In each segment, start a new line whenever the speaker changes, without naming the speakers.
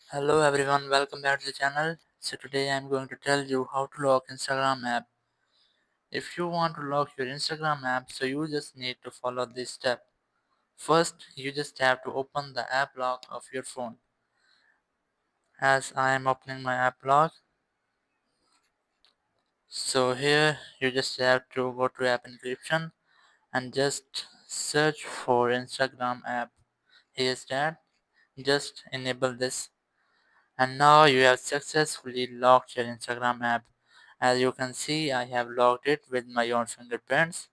Hello everyone, welcome back to the channel. So today I'm going to tell you how to lock Instagram app. If you want to lock your Instagram app, so you just need to follow this step. First, you just have to open the app lock of your phone. As I am opening my app lock, so here you just have to go to app encryption and just search for Instagram app. Here's that. Just enable this. And now you have successfully locked your Instagram app. As you can see, I have locked it with my own fingerprints.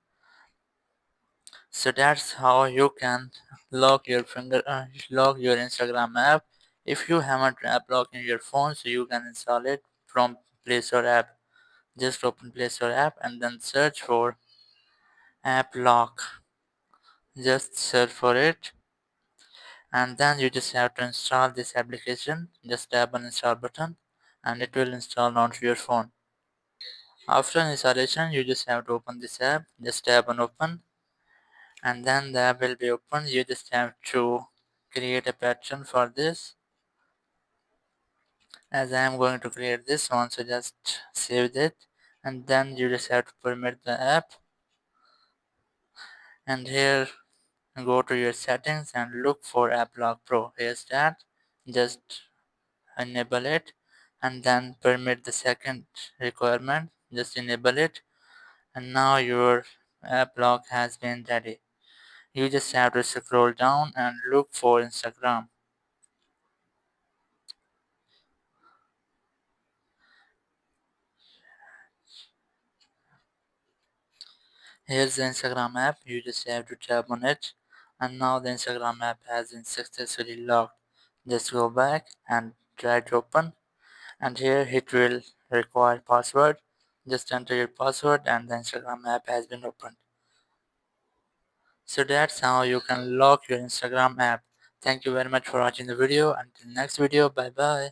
So that's how you can lock your Instagram app. If you haven't app lock in your phone, so you can install it from Play Store app. Just open Play Store app and then search for app lock. Just search for it, and then you just have to install this application. Just tap on install button and it will install onto your phone. After installation, you just have to open this app. Just tap on open, and then the app will be open. You just have to create a pattern for this. As I am going to create this one, so just save it, and then you just have to permit the app. And here, go to your settings and look for AppLock Pro. Here's that. Just enable it, and then permit the second requirement. Just enable it, and now your app lock has been ready. You just have to scroll down and look for Instagram. Here's the Instagram app. You just have to tap on it, and now the Instagram app has been successfully locked. Just go back and try to open, and here it will require password. Just enter your password and the Instagram app has been opened. So that's how you can lock your Instagram app. Thank you very much for watching the video. Until next video, bye bye.